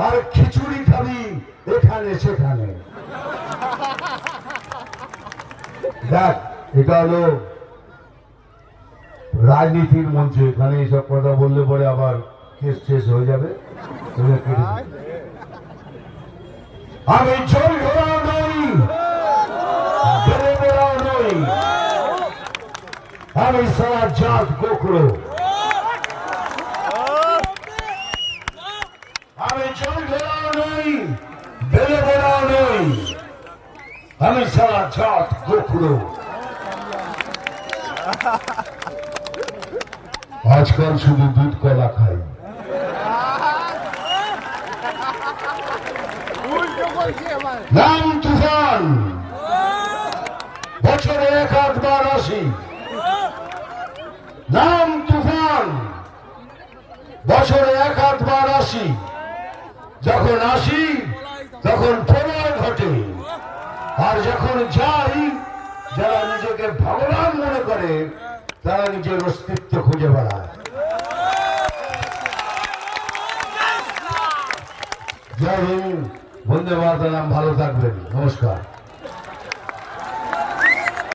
আর খিচুড়ি খাবি এখানে সেখানে। দেখ, এটা হলো রাজনীতির মঞ্চে, এখানে এইসব কথা বললে পরে আবার কেস শেষ হয়ে যাবে। আমি জল ঘোড়াও নই, বেড়ে বেড়াও নই, আমি সারা জাত গোখরো। আমি জল ঘোড়াও নই, বেড়ে বেড়াও নই, আমি সারা জাত গোখরো। আজকাল শুধু দুধ কলা খাই। নাম তুফান, বছরে এক আধবার আসি। নাম তুফান, বছরে এক আধবার আসি। যখন আসি তখন প্রলয় ঘটে, আর যখন যাই যারা নিজেকে ভগবান মনে করে তারা নিজের অস্তিত্ব খুঁজে বেড়ায়। জয় হিন্দ, বন্দে মাতরম, ভালো থাকবেন, নমস্কার।